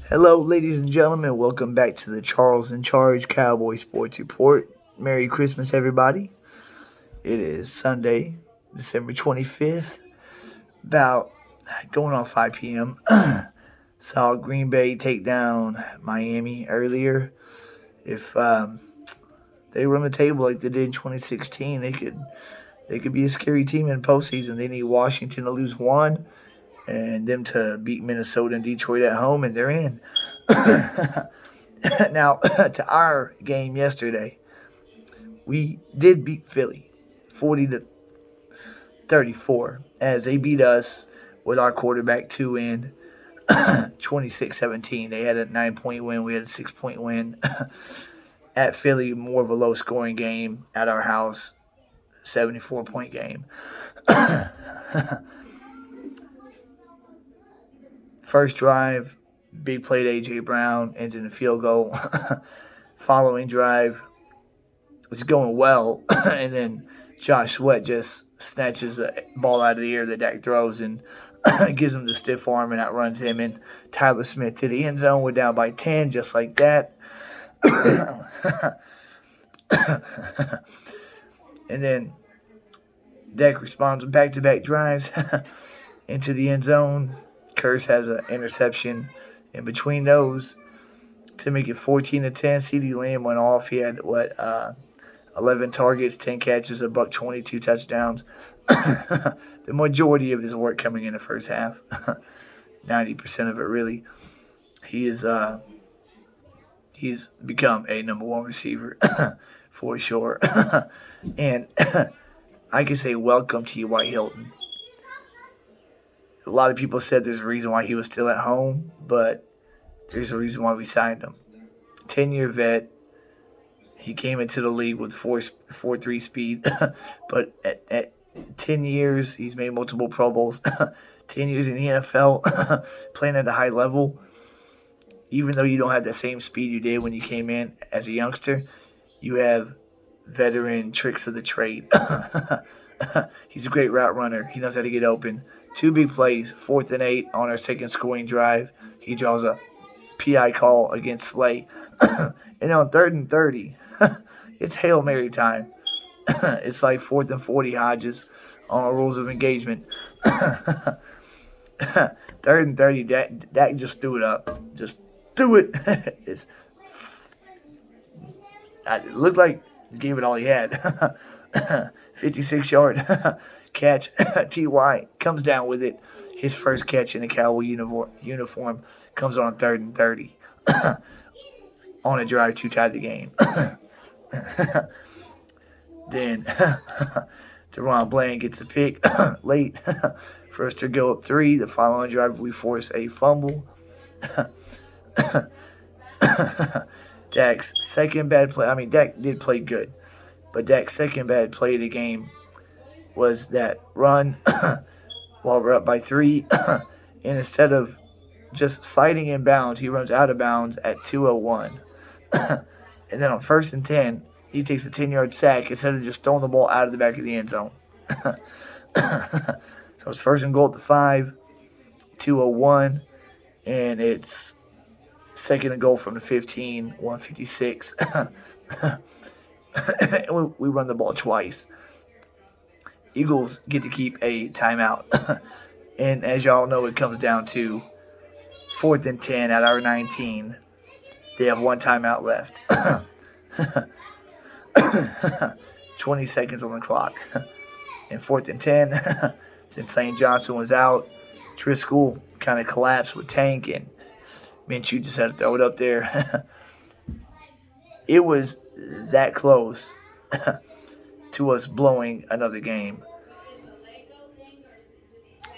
Hello, ladies and gentlemen. Welcome back to the Charles in Charge Cowboy Sports Report. Merry Christmas, everybody. It is Sunday, December 25th, about going on 5 p.m. Saw Green Bay take down Miami earlier. If they run the table like they did in 2016, they could be a scary team in postseason. They need Washington to lose one and them to beat Minnesota and Detroit at home, and they're in. Now, to our game yesterday, we did beat Philly 40-34 as they beat us with our quarterback two in 26-17. They had a 9-point win. We had a 6-point win. At Philly, more of a low scoring game. At our house, 74-point game. First drive, big play to A.J. Brown, ends in a field goal. Following drive was going well, and then Josh Sweat just snatches the ball out of the air that Dak throws and gives him the stiff arm, and outruns him and Tyler Smith to the end zone. We're down by 10, just like that. And then Dak responds with back-to-back drives into the end zone. Curse has an interception in between those to make it 14-10. CeeDee Lamb went off. He had 11 targets, 10 catches, a buck 22 touchdowns. The majority of his work coming in the first half, 90% of it really. He's become a number one receiver for sure. And I can say welcome to you, White Hilton. A lot of people said there's a reason why he was still at home, but there's a reason why we signed him. 10-year vet. He came into the league with 4.3 speed, but at 10 years, he's made multiple Pro Bowls. 10 years in the NFL, playing at a high level. Even though you don't have the same speed you did when you came in as a youngster, you have veteran tricks of the trade. He's a great route runner. He knows how to get open. Two big plays, 4th and 8 on our second scoring drive. He draws a PI call against Slay. And on 3rd and 30, it's Hail Mary time. It's like 4th and 40 Hodges on our rules of engagement. 3rd and 30, Dak just threw it up. Just threw it. It looked like he gave it all he had. 56-yard catch. T.Y. comes down with it. His first catch in a Cowboy uniform comes on 3rd and 30 on a drive to tie the game. Then Deron Bland gets a pick late for us to go up 3. The following drive, we force a fumble. Dak's second bad play. I mean, Dak did play good, but Dak's second bad play of the game was that run while we're up by 3. And instead of just sliding in bounds, he runs out of bounds at 2:01. And then on 1st and 10, he takes a 10-yard sack instead of just throwing the ball out of the back of the end zone. So it's 1st and goal at the 5, 2:01, and it's 2nd and goal from the 15, 156. And we run the ball twice. Eagles get to keep a timeout. And as y'all know, it comes down to 4th and 10 at our 19. They have one timeout left. 20 seconds on the clock. And 4th and 10, since St. Johnson was out, Driscoll kind of collapsed with Tank, and Minshew just had to throw it up there. It was that close to us blowing another game.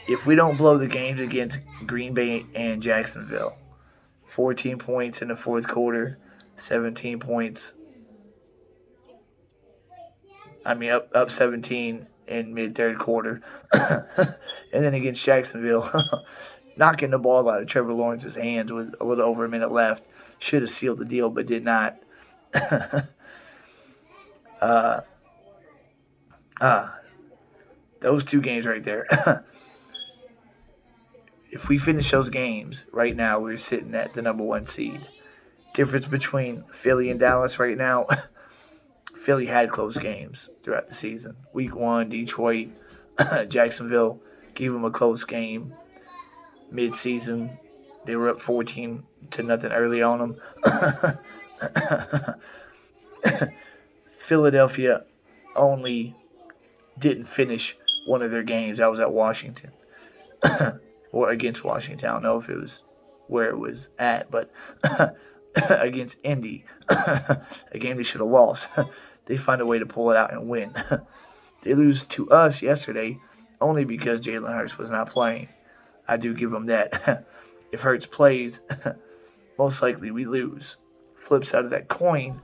If we don't blow the games against Green Bay and Jacksonville, 14 points in the 4th quarter, 17 points. Up 17 in mid-3rd quarter. And then against Jacksonville, knocking the ball out of Trevor Lawrence's hands with a little over a minute left. Should have sealed the deal, but did not. Those two games right there. If we finish those games right now, we're sitting at the number 1 seed. Difference between Philly and Dallas right now. Philly had close games throughout the season. Week 1, Detroit, Jacksonville gave them a close game. Mid-season, they were up 14-0 early on them. Philadelphia only didn't finish one of their games. That was at Washington. Or against Washington. I don't know if it was where it was at, but against Indy, a game they should have lost. They find a way to pull it out and win. They lose to us yesterday only because Jalen Hurts was not playing. I do give them that. If Hurts plays, most likely we lose. Flip side of that coin,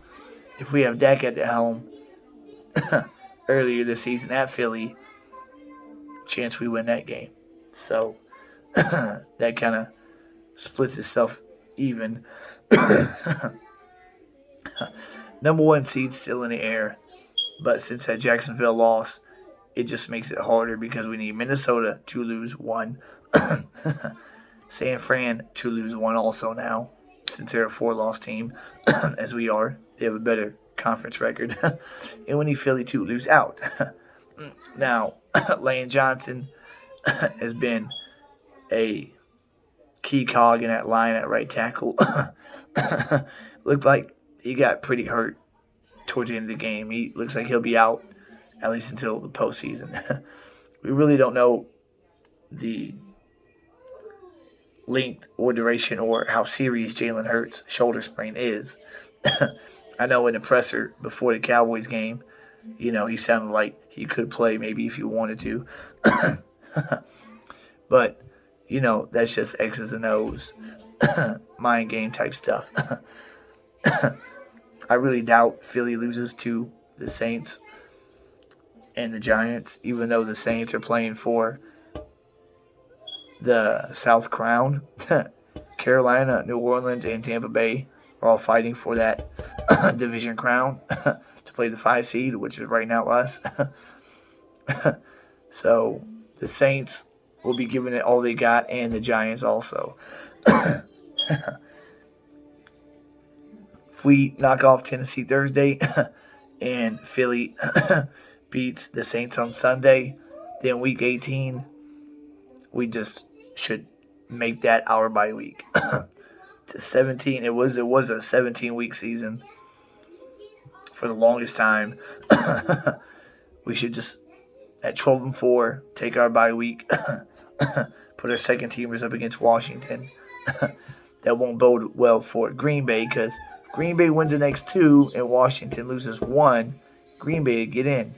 if we have Dak at the helm earlier this season at Philly, chance we win that game. So that kind of splits itself even. Number 1 seed still in the air, but since that Jacksonville loss, it just makes it harder because we need Minnesota to lose 1. San Fran to lose 1 also now, since they're a 4-loss team, as we are. They have a better conference record. And we need Philly to lose out. Now, Lane Johnson has been a key cog in that line at right tackle. Looked like he got pretty hurt towards the end of the game. He looks like he'll be out at least until the postseason. We really don't know the length or duration or how serious Jalen Hurts' shoulder sprain is. I know in the presser before the Cowboys game, he sounded like he could play maybe if he wanted to. But, that's just X's and O's. Mind game type stuff. I really doubt Philly loses to the Saints and the Giants, even though the Saints are playing for the South Crown. Carolina, New Orleans, and Tampa Bay are all fighting for that division crown to play the 5 seed, which is right now us. So the Saints will be giving it all they got, and the Giants also. If we knock off Tennessee Thursday and Philly beats the Saints on Sunday, then week 18, we just should make that our bye week. To 17, it was a 17-week season for the longest time. We should just, at 12-4, take our bye week, put our second teamers up against Washington. That won't bode well for Green Bay, because Green Bay wins the next 2 and Washington loses 1. Green Bay would get in.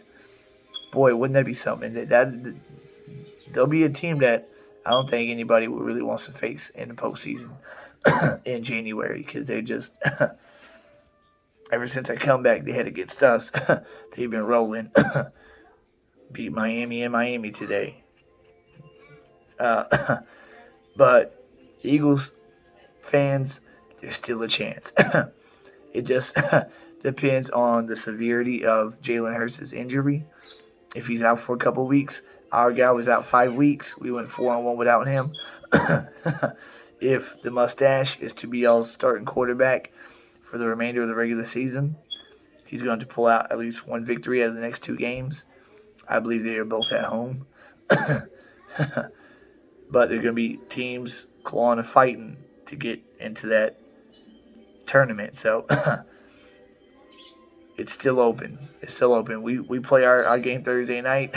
Boy, wouldn't that be something? There'll be a team that I don't think anybody really wants to face in the postseason in January, because they're just ever since I come back, they had against us. They've been rolling. Beat Miami and Miami today. But Eagles fans, there's still a chance. It just depends on the severity of Jalen Hurts' injury. If he's out for a couple weeks, our guy was out 5 weeks. We went 4-1 without him. If the mustache is to be our starting quarterback for the remainder of the regular season, he's going to pull out at least 1 victory out of the next 2 games. I believe they are both at home. But they're going to be teams clawing and fighting to get into that tournament. So it's still open. It's still open. We play our game Thursday night.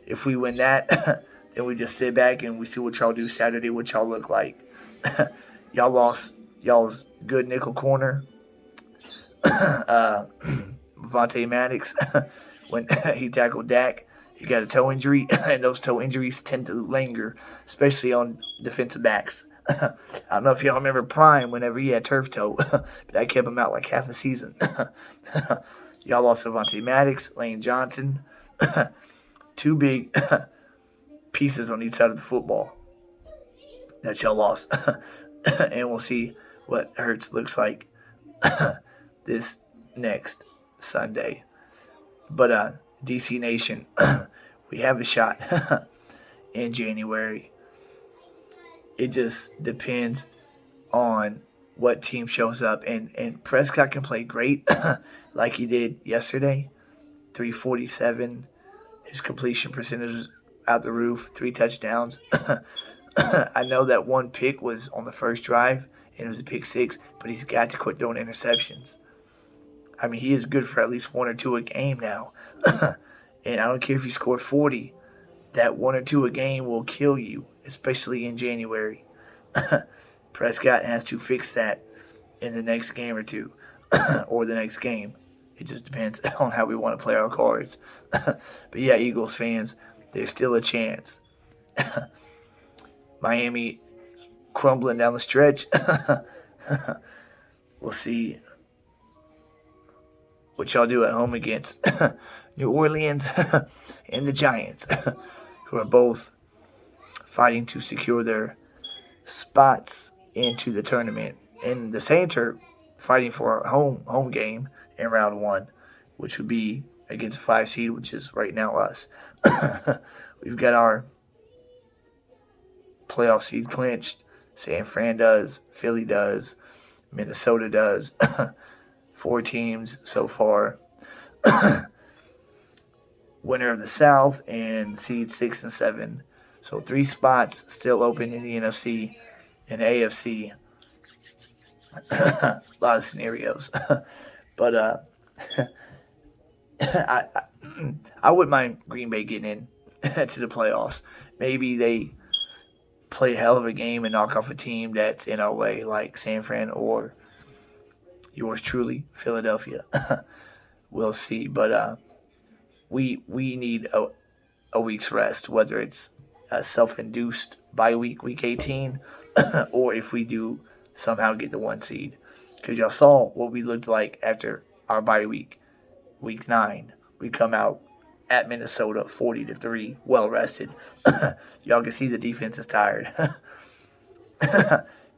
If we win that, then we just sit back and we see what y'all do Saturday, what y'all look like. Y'all lost y'all's good nickel corner. Vontae Maddox, when he tackled Dak, he got a toe injury, and those toe injuries tend to linger, especially on defensive backs. I don't know if y'all remember Prime whenever he had turf toe, but that kept him out like half a season. Y'all lost Vontae Maddox, Lane Johnson, 2 big pieces on each side of the football that y'all lost. And we'll see what Hurts looks like this next Sunday. But DC Nation, we have a shot in January. It just depends on what team shows up. And Prescott can play great like he did yesterday. 347. His completion percentage was out the roof. 3 touchdowns. I know that one pick was on the first drive, and it was a pick six, but he's got to quit throwing interceptions. I mean, he is good for at least one or two a game now. And I don't care if you score 40. That one or two a game will kill you, especially in January. Prescott has to fix that in the next game or two, or the next game. It just depends on how we want to play our cards. But yeah, Eagles fans, there's still a chance. Miami crumbling down the stretch. We'll see what y'all do at home against New Orleans and the Giants, who are both fighting to secure their spots into the tournament. And the Saints are fighting for a home game in round one, which would be against a 5 seed, which is right now us. We've got our playoff seed clinched. San Fran does, Philly does, Minnesota does. 4 teams so far. Winner of the South and seed 6 and 7. So 3 spots still open in the NFC and AFC. A lot of scenarios. But I wouldn't mind Green Bay getting in to the playoffs. Maybe they play a hell of a game and knock off a team that's in our way, like San Fran or yours truly, Philadelphia. We'll see. But we need a week's rest, whether it's a self-induced bye week, week 18, or if we do somehow get the 1 seed. Because y'all saw what we looked like after our bye week, week 9. We come out at Minnesota 40-3, well rested. Y'all can see the defense is tired.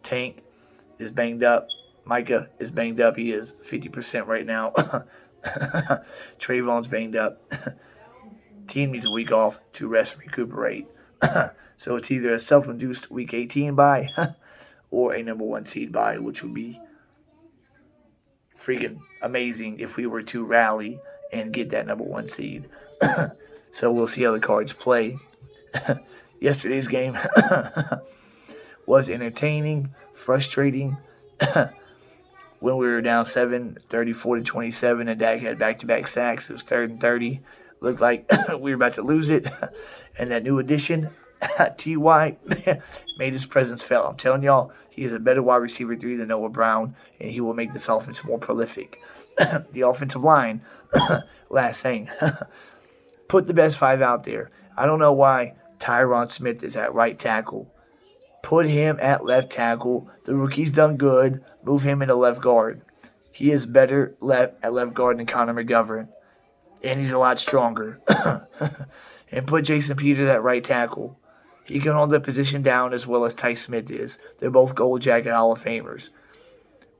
Tank is banged up. Micah is banged up. He is 50% right now. Trayvon's banged up. Team needs a week off to rest and recuperate. So it's either a self-induced week 18 bye or a number 1 seed bye, which would be freaking amazing if we were to rally and get that number 1 seed. So we'll see how the Cards play. Yesterday's game was entertaining, frustrating. When we were down 34-27, and Dak had back-to-back sacks. It was 3rd and 30. Looked like we were about to lose it. And that new addition, T.Y., made his presence felt. I'm telling y'all, he is a better wide receiver 3 than Noah Brown, and he will make this offense more prolific. The offensive line, last thing, put the best 5 out there. I don't know why Tyron Smith is at right tackle. Put him at left tackle. The rookie's done good. Move him into left guard. He is better at left guard than Connor McGovern. And he's a lot stronger. And put Jason Peters at right tackle. He can hold the position down as well as Ty Smith is. They're both Gold Jacket Hall of Famers.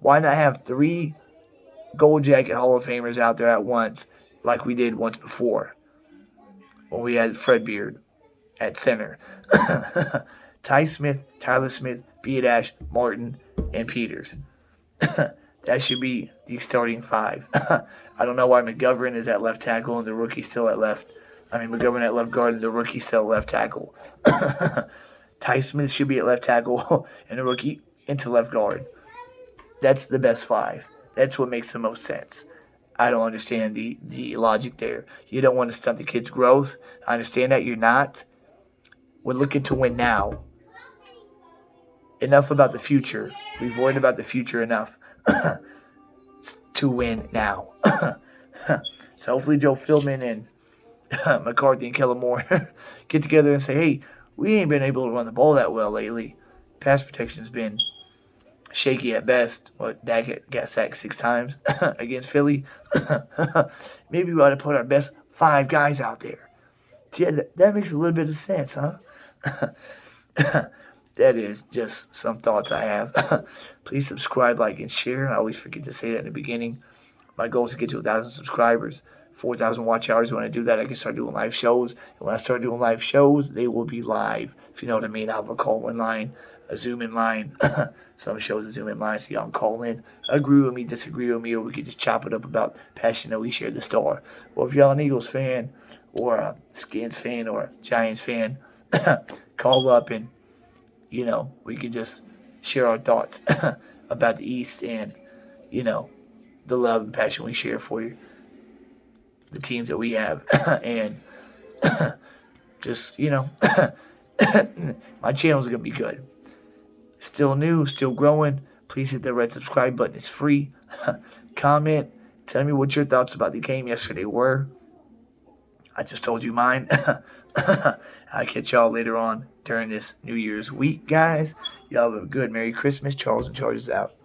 Why not have 3 Gold Jacket Hall of Famers out there at once like we did once before when we had Fred Beard at center? Ty Smith, Tyler Smith, Beadash, Martin, and Peters. That should be the starting 5. I don't know why McGovern is at left tackle and the rookie's still at left. McGovern at left guard and the rookie's still at left tackle. Ty Smith should be at left tackle and the rookie into left guard. That's the best 5. That's what makes the most sense. I don't understand the logic there. You don't want to stunt the kid's growth. I understand that you're not. We're looking to win now. Enough about the future. We've worried about the future enough to win now. So hopefully Joe Philbin and McCarthy and Kellen Moore get together and say, hey, we ain't been able to run the ball that well lately. Pass protection's been shaky at best. Dak got sacked 6 times against Philly. Maybe we ought to put our best 5 guys out there. Yeah, that makes a little bit of sense, huh? That is just some thoughts I have. Please subscribe, like, and share. I always forget to say that in the beginning. My goal is to get to 1,000 subscribers, 4,000 watch hours. When I do that, I can start doing live shows. And when I start doing live shows, they will be live. If you know what I mean, I'll have a call-in line. a Zoom in line. Some shows a Zoom in line, so y'all can call in, agree with me, disagree with me, or we could just chop it up about passion that we share the star. Or if y'all an Eagles fan, or a Skins fan, or a Giants fan, call up and we could just share our thoughts about the East and the love and passion we share for you, the teams that we have, and just my channel's gonna be good. Still new, still growing. Please hit the red subscribe button. It's free. Comment. Tell me what your thoughts about the game yesterday were. I just told you mine. I'll catch y'all later on during this New Year's week, guys. Y'all have a good Merry Christmas. Charles and Charges out.